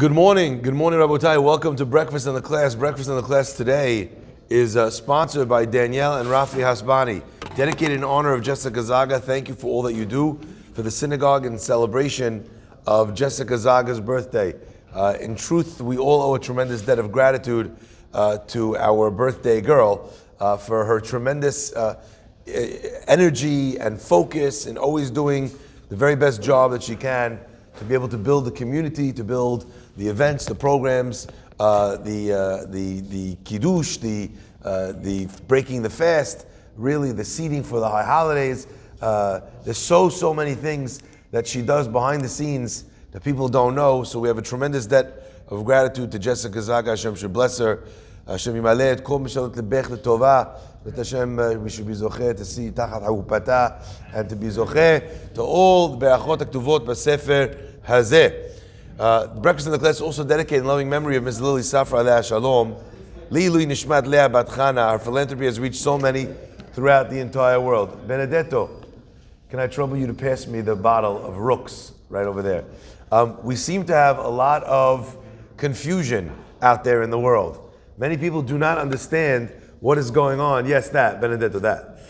Good morning, Rabotai. Welcome to Breakfast in the Class. Breakfast in the Class today is sponsored by Danielle and Rafi Hasbani. Dedicated in honor of Jessica Zaga. Thank you for all that you do for the synagogue in celebration of Jessica Zaga's birthday. In truth, we all owe a tremendous debt of gratitude to our birthday girl for her tremendous energy and focus and always doing the very best job that she can to be able to build the community, to build the events, the programs, the kiddush, the breaking the fast, really the seating for the high holidays. There's so many things that she does behind the scenes that people don't know. So we have a tremendous debt of gratitude to Jessica Zaga. Hashem should bless her. Hashem yimaleh et kol mishalot lebech letova. But Hashem, we should be zocheh to see tachat ha'upata and to be zocheh to all the berachot haktuvot b'sefer hazeh. Breakfast in the Class is also dedicated in loving memory of Ms. Lily Safra Aleh Shalom. Li'ilui nishmat Leah Bat Chana. Our philanthropy has reached so many throughout the entire world. Benedetto, can I trouble you to pass me the bottle of Rooks right over there? We seem to have a lot of confusion out there in the world. Many people do not understand what is going on. Yes, that, Benedetto, that.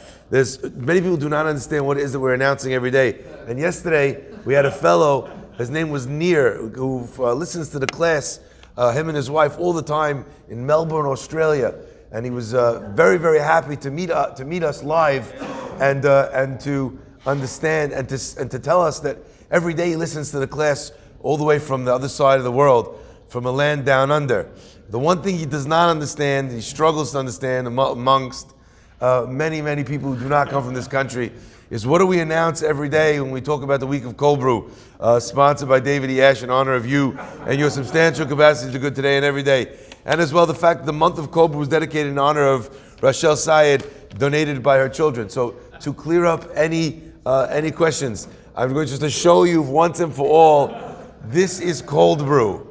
Many people do not understand what it is that we're announcing every day. And yesterday, we had a fellow, his name was Nir, who listens to the class, him and his wife, all the time in Melbourne, Australia. And he was very, very happy to meet us live and to understand and to tell us that every day he listens to the class all the way from the other side of the world, from a land down under. The one thing he does not understand, he struggles to understand amongst many people who do not come from this country, is what do we announce every day when we talk about the week of Cold Brew, sponsored by David E. Ash in honor of you and your substantial capacity to do good today and every day. And as well the fact that the month of Cold Brew was dedicated in honor of Rachel Syed, donated by her children. So to clear up any questions, I'm going just to show you once and for all, this is Cold Brew.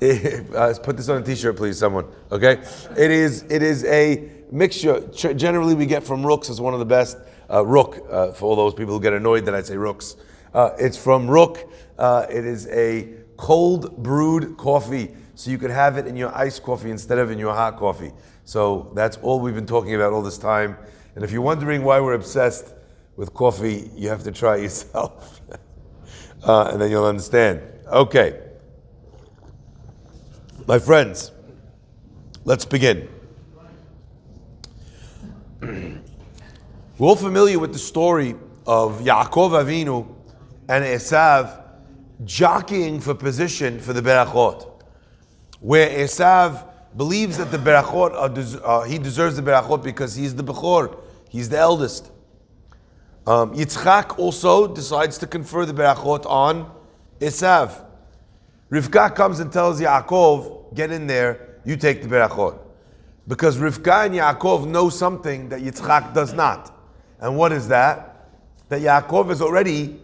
Put this on a t-shirt, please, someone. Okay? It is a mixture. Generally, we get from Rooks as one of the best. Rook, for all those people who get annoyed that I say Rooks. It's from Rook. It is a cold brewed coffee, so you could have it in your iced coffee instead of in your hot coffee. So that's all we've been talking about all this time. And if you're wondering why we're obsessed with coffee, you have to try it yourself. And then you'll understand. Okay. My friends, let's begin. We're all familiar with the story of Yaakov Avinu and Esav jockeying for position for the berachot, where Esav believes that the berachot, he deserves the berachot because he's the bechor, he's the eldest. Yitzchak also decides to confer the berachot on Esav. Rivka comes and tells Yaakov, get in there, you take the berachot. Because Rivka and Yaakov know something that Yitzchak does not. And what is that? That Yaakov has already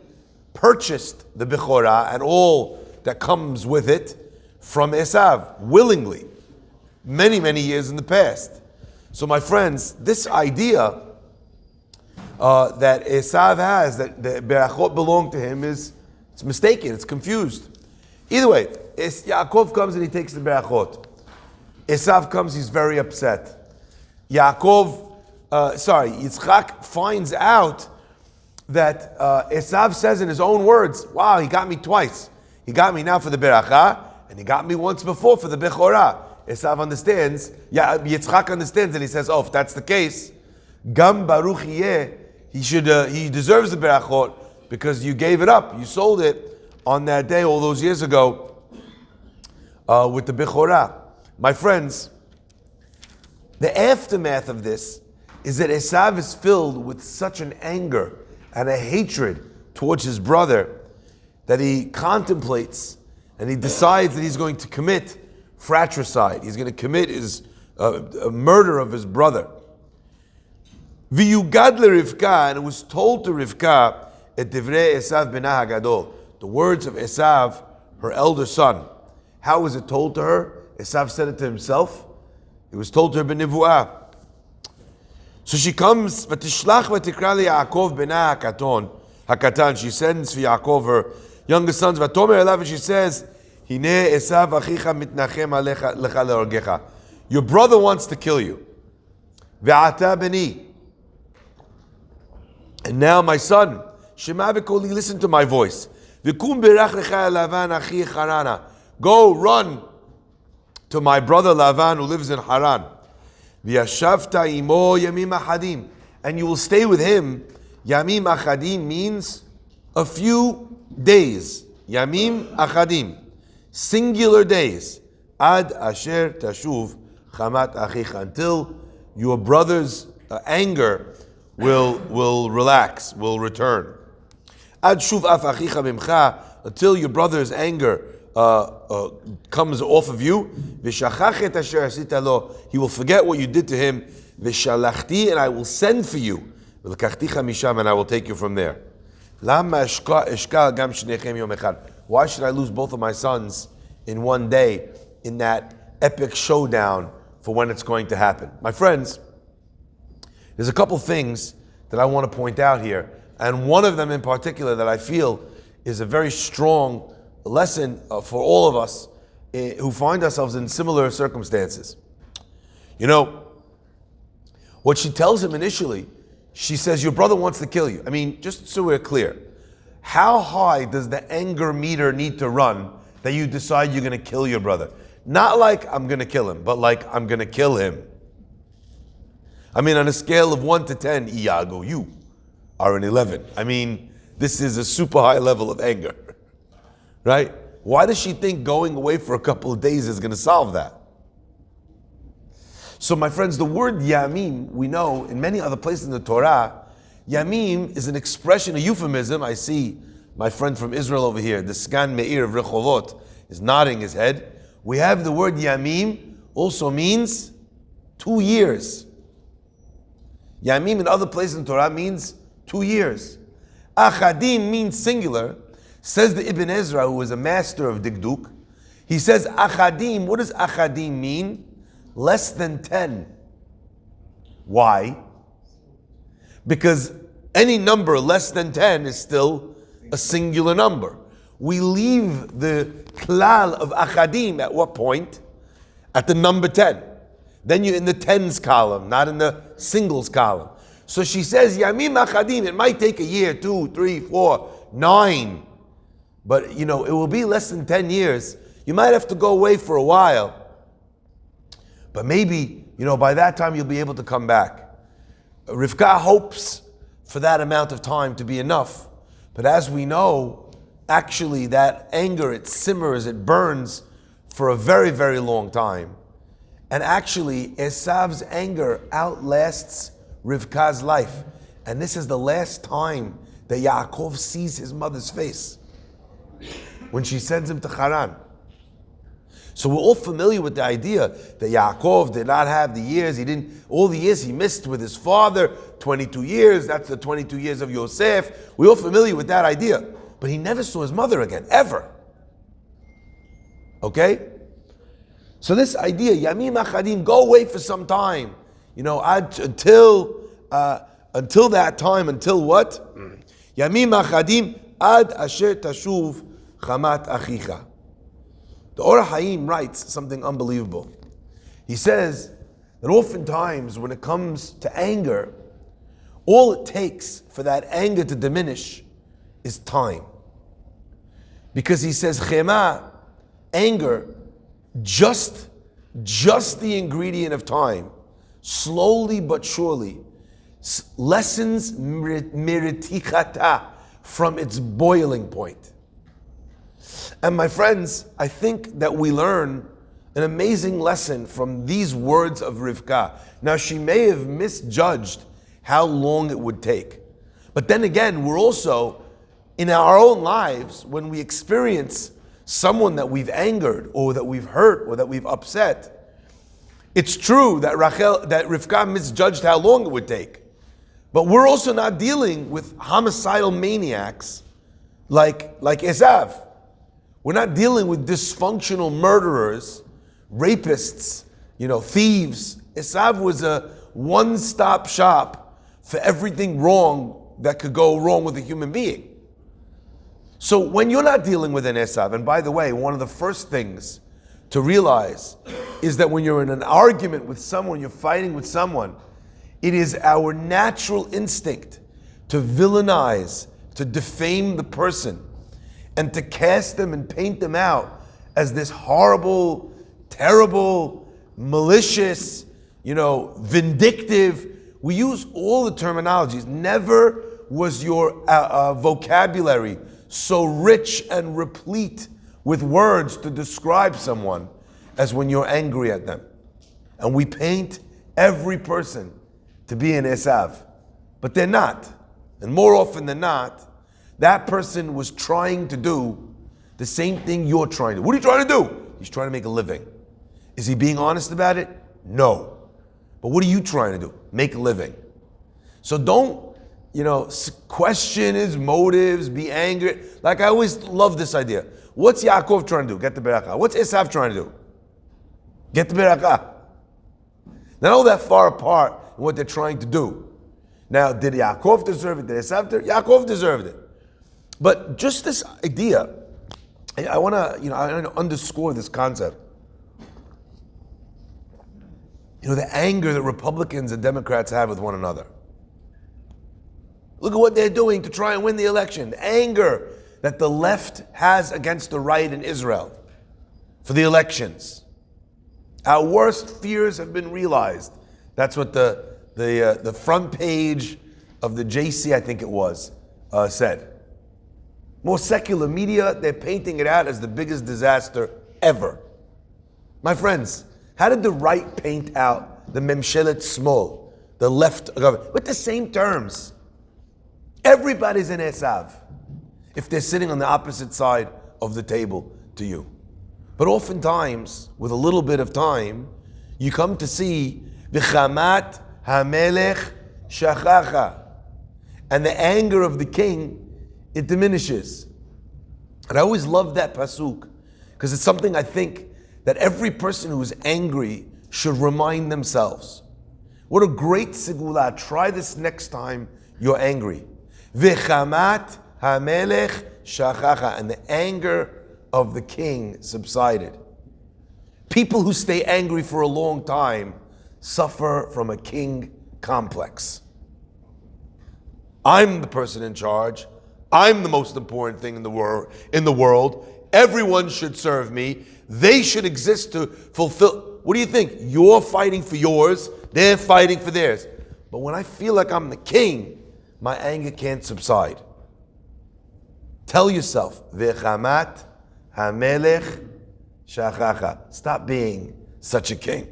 purchased the bechorah and all that comes with it from Esav, willingly, many years in the past. So my friends, this idea that Esav has, that the berachot belong to him, it's mistaken, it's confused. Either way, Yaakov comes and he takes the berachot. Esav comes, he's very upset. Yitzchak finds out that Esav says in his own words, wow, he got me twice. He got me now for the beracha, and he got me once before for the bechorah. Esav understands, Yitzchak understands, and he says, oh, if that's the case, Gam Baruch Yeh, he deserves the berachot because you gave it up, you sold it on that day all those years ago with the bechorah. My friends, the aftermath of this is that Esav is filled with such an anger and a hatred towards his brother that he contemplates and he decides that he's going to commit fratricide. He's going to commit a murder of his brother. V'yugad leRivka, and it was told to Rivka, et divrei Esav bena hagadol, the words of Esav, her elder son. How was it told to her? Esav said it to himself. It was told to her b'nivuah. So she comes, v'tishlach v'tikra leYaakov bena hakatan. She sends for Yaakov, her younger sons. Vatomer elav, and she says, Hine Esav achicha mitnachem alecha lecha leorgecha. Your brother wants to kill you. Ve'ata beni. And now my son, Shema v'koli, listen to my voice. V'kum berach lecha Lavan achi Harana. Go run to my brother Lavan who lives in Haran. V'yashavta imo yamim achadim. And you will stay with him. Yamim achadim means a few days. Yamim achadim. Singular days. Ad asher tashuv chamat achicha. Until your brother's anger will relax, will return. Ad shuv af achicha mimcha. Until your brother's anger comes off of you. V'shachach asher asita lo. He will forget what you did to him. V'shalachti, and I will send for you. V'lekachticha misham, and I will take you from there. Lama eshkal gam shnechem yom echad. Why should I lose both of my sons in one day in that epic showdown for when it's going to happen? My friends, there's a couple things that I want to point out here, and one of them in particular that I feel is a very strong lesson for all of us who find ourselves in similar circumstances. You know, what she tells him initially, she says, your brother wants to kill you. I mean, just so we're clear, how high does the anger meter need to run that you decide you're going to kill your brother? Not like I'm going to kill him, but like I'm going to kill him. I mean, on a scale of 1 to 10, Iago, you are an 11. I mean, this is a super high level of anger, right? Why does she think going away for a couple of days is going to solve that? So my friends, the word yamim, we know in many other places in the Torah, yamim is an expression, a euphemism. I see my friend from Israel over here, the Sgan Meir of Rechovot, is nodding his head. We have the word yamim, also means 2 years. Yamim in other places in Torah means 2 years. Achadim means singular. Says the Ibn Ezra, who is a master of Dikduk, he says achadim. What does achadim mean? Less than 10. Why? Because any number less than 10 is still a singular number. We leave the klal of achadim at what point? At the number 10. Then you're in the tens column, not in the singles column. So she says, yamim achadim, it might take a year, 2, 3, 4, 9. But it will be less than 10 years. You might have to go away for a while. But maybe, by that time you'll be able to come back. Rivka hopes for that amount of time to be enough. But as we know, actually that anger, it simmers, it burns for a very, very long time. And actually, Esav's anger outlasts Rivka's life. And this is the last time that Yaakov sees his mother's face, when she sends him to Haran. So we're all familiar with the idea that Yaakov did not have the years, all the years he missed with his father, 22 years, that's the 22 years of Yosef. We're all familiar with that idea. But he never saw his mother again, ever. Okay? So this idea, Yamim Achadim, go away for some time. Until that time, until what? Yamim Achadim, ad asher tashuv chamat achicha. The Or Haim writes something unbelievable. He says that oftentimes when it comes to anger, all it takes for that anger to diminish is time. Because he says, chema, anger, just the ingredient of time, slowly but surely, lessens miritichata from its boiling point. And my friends, I think that we learn an amazing lesson from these words of Rivka. Now, she may have misjudged how long it would take. But then again, we're also, in our own lives, when we experience someone that we've angered, or that we've hurt, or that we've upset, it's true that Rivka misjudged how long it would take. But we're also not dealing with homicidal maniacs like Esav. We're not dealing with dysfunctional murderers, rapists, thieves. Esav was a one-stop shop for everything wrong that could go wrong with a human being. So when you're not dealing with an Esav, and by the way, one of the first things to realize is that when you're in an argument with someone, you're fighting with someone, it is our natural instinct to villainize, to defame the person, and to cast them and paint them out as this horrible, terrible, malicious, vindictive. We use all the terminologies. Never was your vocabulary so rich and replete with words to describe someone as when you're angry at them. And we paint every person to be an Esav, but they're not. And more often than not, that person was trying to do the same thing you're trying to do. What are you trying to do? He's trying to make a living. Is he being honest about it? No. But what are you trying to do? Make a living. So don't, question his motives, be angry. Like I always love this idea. What's Yaakov trying to do? Get the Berakah. What's Esav trying to do? Get the Berakah. Not all that far apart in what they're trying to do. Now, did Yaakov deserve it? Did Esav deserve it? Yaakov deserved it. But just this idea, I want to, underscore this concept. The anger that Republicans and Democrats have with one another. Look at what they're doing to try and win the election. The anger that the left has against the right in Israel for the elections. Our worst fears have been realized. That's what the front page of the JC, I think it was, said. More secular media, they're painting it out as the biggest disaster ever. My friends, how did the right paint out the Memshelet Smol, the left government, with the same terms? Everybody's an Esav if they're sitting on the opposite side of the table to you. But oftentimes, with a little bit of time, you come to see V'chamat HaMelech Shachacha, and the anger of the king, it diminishes. And I always love that pasuk because it's something I think that every person who's angry should remind themselves. What a great segula. Try this next time you're angry. V'chamat HaMelech Shachacha, and the anger of the king subsided. People who stay angry for a long time suffer from a king complex. I'm the person in charge. I'm the most important thing in the world. Everyone should serve me. They should exist to fulfill. What do you think? You're fighting for yours. They're fighting for theirs. But when I feel like I'm the king, my anger can't subside. Tell yourself, V'chamat HaMelech Shachacha. Stop being such a king.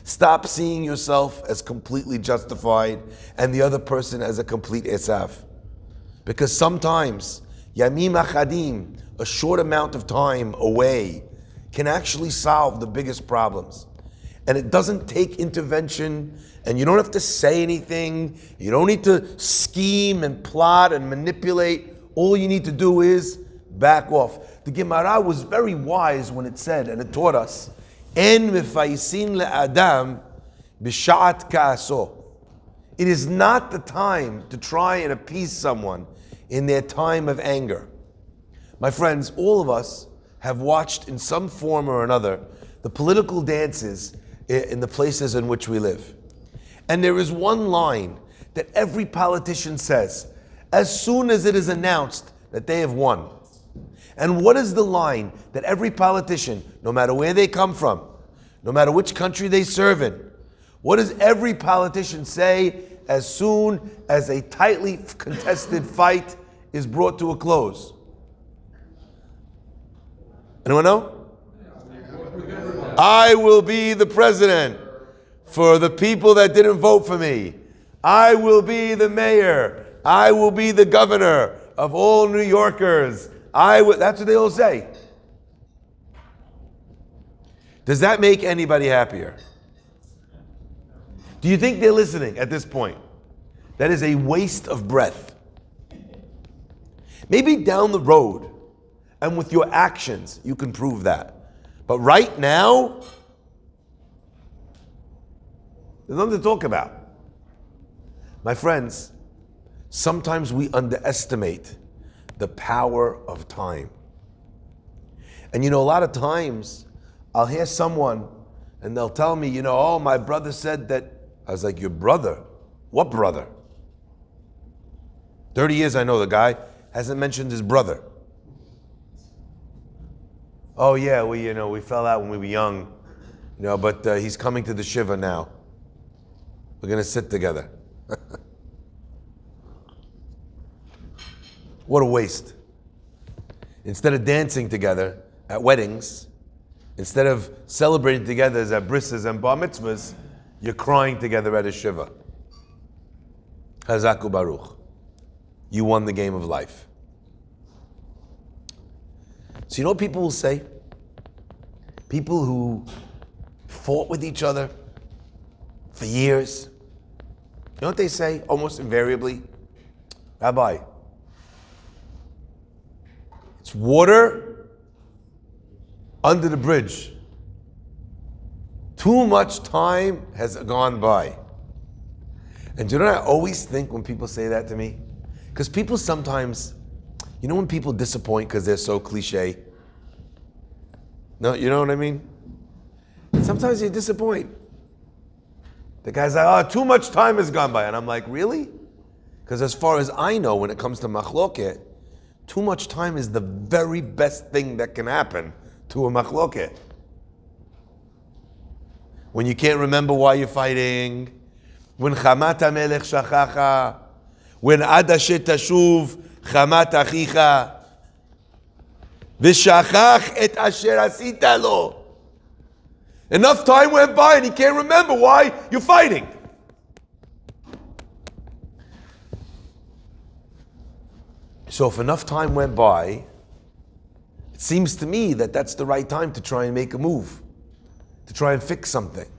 Stop seeing yourself as completely justified and the other person as a complete Esav. Because sometimes, Yamim Achadim, a short amount of time away, can actually solve the biggest problems. And it doesn't take intervention, and you don't have to say anything. You don't need to scheme and plot and manipulate. All you need to do is back off. The Gemara was very wise when it said, and it taught us, En mefaisin le'adam b'sha'at ka'aso. It is not the time to try and appease someone in their time of anger. My friends, all of us have watched in some form or another the political dances in the places in which we live. And there is one line that every politician says as soon as it is announced that they have won. And what is the line that every politician, no matter where they come from, no matter which country they serve in, what does every politician say as soon as a tightly contested fight is brought to a close? Anyone know? I will be the president for the people that didn't vote for me. I will be the mayor. I will be the governor of all New Yorkers. That's what they all say. Does that make anybody happier? Do you think they're listening at this point? That is a waste of breath. Maybe down the road, and with your actions, you can prove that. But right now, there's nothing to talk about. My friends, sometimes we underestimate the power of time. And a lot of times I'll hear someone and they'll tell me, oh, my brother said that. I was like, your brother? What brother? 30 years I know the guy, hasn't mentioned his brother. Oh yeah, we fell out when we were young, but he's coming to the shiva now. We're going to sit together. What a waste. Instead of dancing together at weddings, instead of celebrating together as at brisses and bar mitzvahs, you're crying together at a shiva. Hazaku Baruch. You won the game of life. So you know what people will say? People who fought with each other for years. You know what they say almost invariably? Rabbi, it's water under the bridge. Too much time has gone by. And do you know what I always think when people say that to me? Because people sometimes, when people disappoint because they're so cliche? No, you know what I mean? Sometimes you disappoint. The guy's like, too much time has gone by. And I'm like, really? Because as far as I know, when it comes to machloket, too much time is the very best thing that can happen to a machloket. When you can't remember why you're fighting, when chamat hamelech shachacha, when ad asher tashuv chamat achicha, v'shachach et asher asita lo. Enough time went by and he can't remember why you're fighting. So if enough time went by, it seems to me that that's the right time to try and make a move, to try and fix something.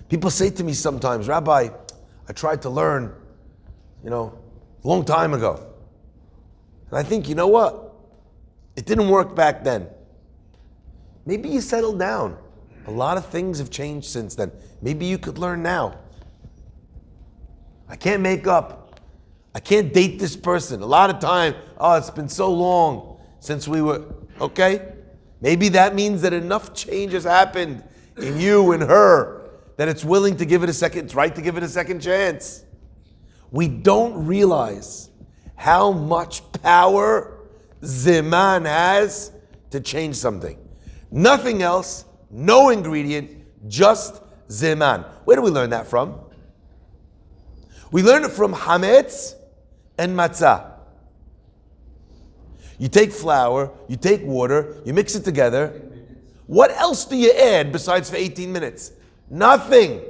People say to me sometimes, Rabbi, I tried to learn, a long time ago. And I think, you know what? It didn't work back then. Maybe you settled down. A lot of things have changed since then. Maybe you could learn now. I can't make up. I can't date this person. A lot of time, it's been so long since we were, okay? Maybe that means that enough change has happened in you and her that it's willing to give it it's right to give it a second chance. We don't realize how much power Zeman has to change something. Nothing else, no ingredient, just Zeman. Where do we learn that from? We learn it from Hametz and Matzah. You take flour, you take water, you mix it together. What else do you add besides for 18 minutes? Nothing.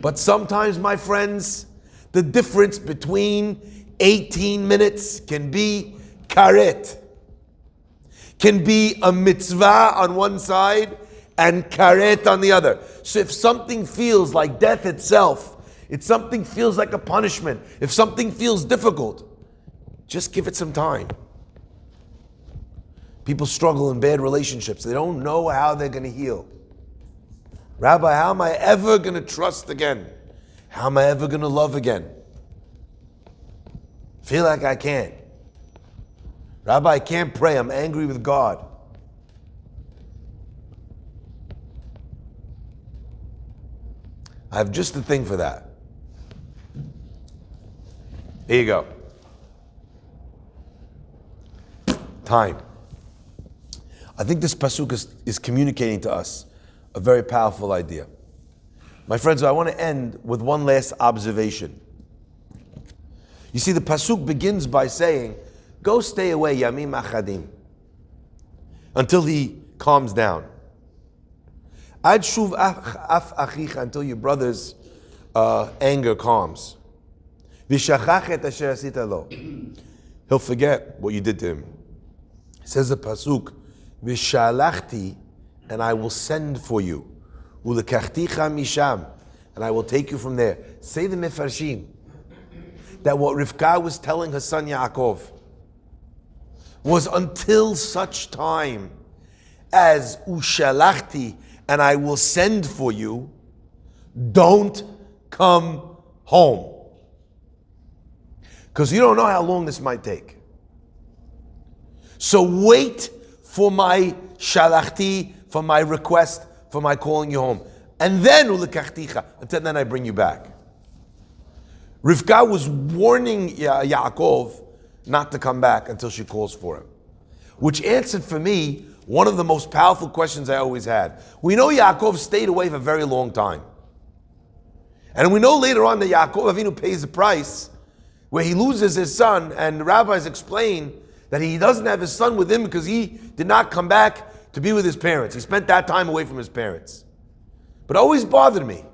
But sometimes, my friends, the difference between 18 minutes can be karet. Can be a mitzvah on one side and karet on the other. So if something feels like death itself, if something feels like a punishment, if something feels difficult, just give it some time. People struggle in bad relationships. They don't know how they're going to heal. Rabbi, how am I ever going to trust again? How am I ever going to love again? Feel like I can't. Rabbi, I can't pray. I'm angry with God. I have just the thing for that. Here you go. Time. I think this pasuk is communicating to us a very powerful idea. My friends, I want to end with one last observation. You see, the pasuk begins by saying, go stay away, yamim achadim, until he calms down. Ad shuv af achicha, until your brother's anger calms. V'shachach et asher asita lo. He'll forget what you did to him. It says the pasuk, v'shalachti, and I will send for you. U'lekachticha misham, and I will take you from there. Say the mefarshim that what Rivka was telling her son Yaakov was until such time as ushalachti, and I will send for you, don't come home. because you don't know how long this might take. So wait for my shalachti, for my request, for my calling you home. And then ulekachticha, until then I bring you back. Rivka was warning Yaakov not to come back until she calls for him, which answered for me one of the most powerful questions I always had. We know Yaakov stayed away for a very long time. And we know later on that Yaakov Avinu pays the price where he loses his son, and the rabbis explain that he doesn't have his son with him because he did not come back to be with his parents. He spent that time away from his parents. But it always bothered me.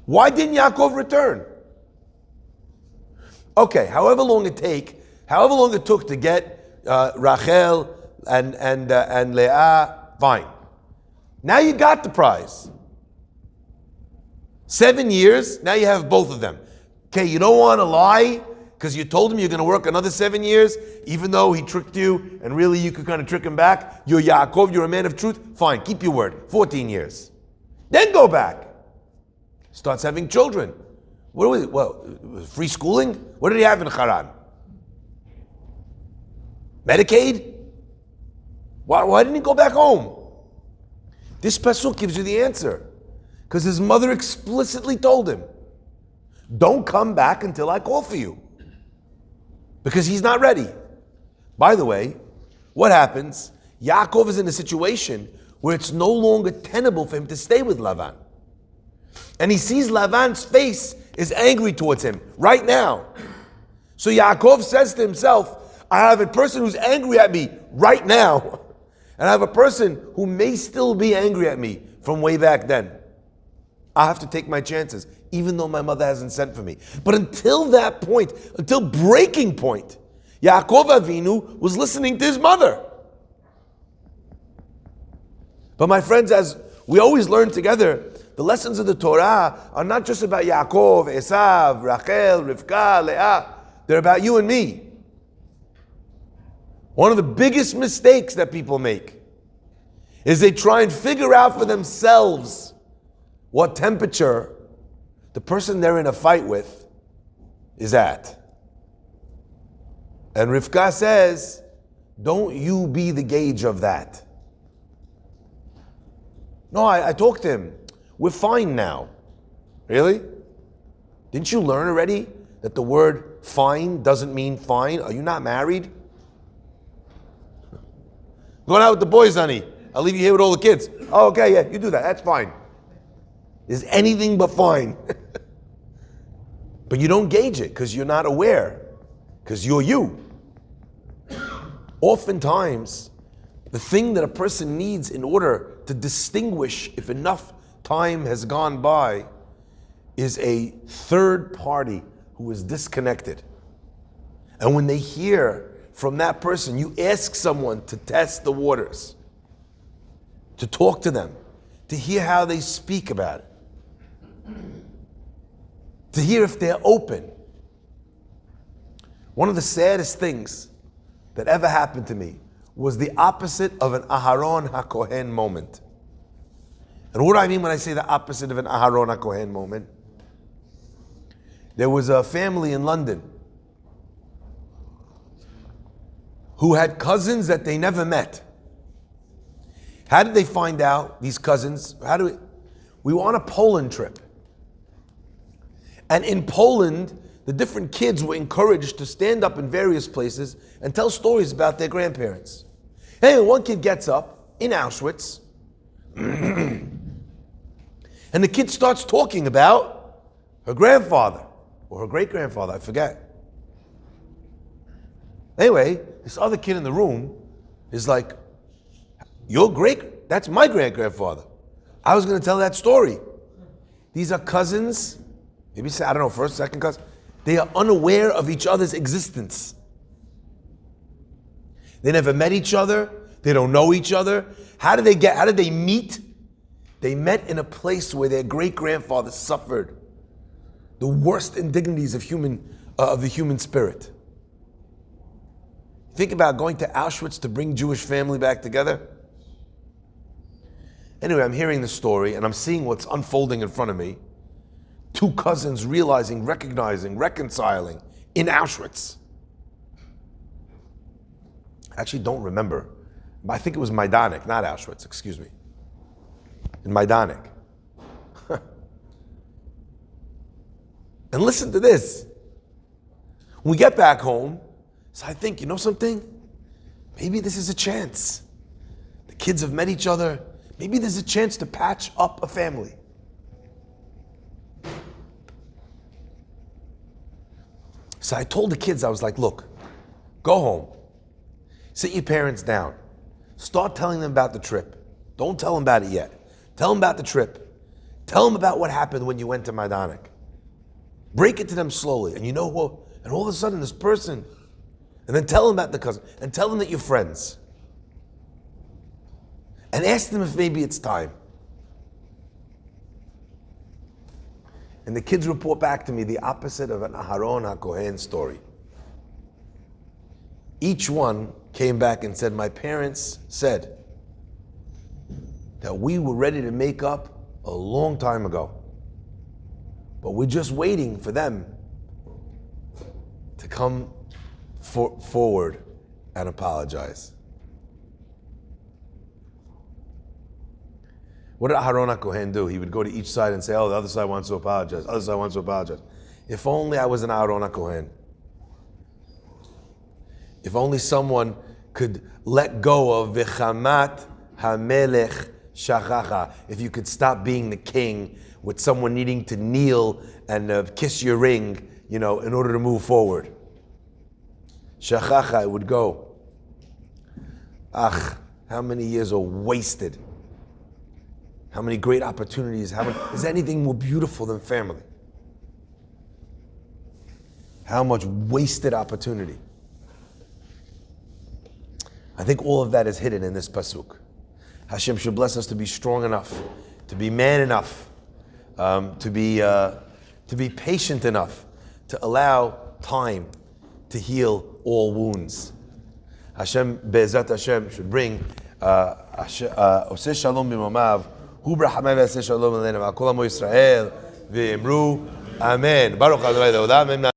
Why didn't Yaakov return? Okay, however long it took to get Rachel and Leah, fine. Now you got the prize. 7 years, now you have both of them. Okay, you don't want to lie because you told him you're going to work another 7 years, even though he tricked you and really you could kind of trick him back. You're Yaakov, you're a man of truth. Fine, keep your word. 14 years. Then go back. Starts having children. What was it? Well, free schooling? What did he have in Haran? Medicaid? Why didn't he go back home? This pasuk gives you the answer. Because his mother explicitly told him, don't come back until I call for you. Because he's not ready. By the way, what happens? Yaakov is in a situation where it's no longer tenable for him to stay with Lavan. And he sees Lavan's face is angry towards him right now. So Yaakov says to himself, I have a person who's angry at me right now. And I have a person who may still be angry at me from way back then. I have to take my chances, even though my mother hasn't sent for me. But until that point, until breaking point, Yaakov Avinu was listening to his mother. But my friends, as we always learn together, the lessons of the Torah are not just about Yaakov, Esav, Rachel, Rivka, Leah. They're about you and me. One of the biggest mistakes that people make is they try and figure out for themselves what temperature the person they're in a fight with is at. And Rivka says, don't you be the gauge of that. No, I talked to him. We're fine now. Really? Didn't you learn already that the word fine doesn't mean fine? Are you not married? Going out with the boys, honey. I'll leave you here with all the kids. Oh, okay, yeah, you do that. That's fine. Is anything but fine. But you don't gauge it because you're not aware, because you're you. Oftentimes, the thing that a person needs in order to distinguish if enough time has gone by is a third party who is disconnected. And when they hear from that person, you ask someone to test the waters, to talk to them, to hear how they speak about it, to hear if they're open. One of the saddest things that ever happened to me was the opposite of an Aharon HaKohen moment. And what do I mean when I say the opposite of an Aharon HaKohen moment? There was a family in London who had cousins that they never met. How did they find out, these cousins? We were on a Poland trip. And in Poland, the different kids were encouraged to stand up in various places and tell stories about their grandparents. Hey, one kid gets up in Auschwitz, and the kid starts talking about her grandfather, or her great-grandfather, I forget. Anyway, this other kid in the room is like, that's my great-grandfather. I was going to tell that story. These are cousins, maybe, I don't know, first, second cousin. They are unaware of each other's existence. They never met each other. They don't know each other. How did they meet? They met in a place where their great-grandfather suffered the worst indignities of the human spirit. Think about going to Auschwitz to bring Jewish family back together. Anyway, I'm hearing the story and I'm seeing what's unfolding in front of me. Two cousins realizing, recognizing, reconciling, in Auschwitz. I actually don't remember. I think it was Majdanek, not Auschwitz, excuse me. In Majdanek. And listen to this. When we get back home, so I think, you know something? Maybe this is a chance. The kids have met each other. Maybe there's a chance to patch up a family. So I told the kids, I was like, look, go home. Sit your parents down. Start telling them about the trip. Don't tell them about it yet. Tell them about the trip. Tell them about what happened when you went to Majdanek. Break it to them slowly. And you know what? And all of a sudden this person, and then tell them about the cousin, and tell them that you're friends. And ask them if maybe it's time. And the kids report back to me the opposite of an Aharon HaKohen story. Each one came back and said, my parents said that we were ready to make up a long time ago. But we're just waiting for them to come forward and apologize. What did Aharon HaKohen do? He would go to each side and say, oh, the other side wants to apologize. Other side wants to apologize. If only I was an Aharon HaKohen. If only someone could let go of V'chamat HaMelech Shachacha. If you could stop being the king with someone needing to kneel and kiss your ring, in order to move forward. Shachacha, it would go. How many years are wasted? How many great opportunities? Is there anything more beautiful than family? How much wasted opportunity? I think all of that is hidden in this pasuk. Hashem should bless us to be strong enough, to be man enough, to be patient enough, to allow time to heal all wounds. Hashem, Be'ezat Hashem, should bring Oseh Shalom b'mamav, Hu b'rachamai v'aseh shalom aleinu, v'al kol amo Yisrael, v'imru, Amen. Baruch Adonai Le'olam.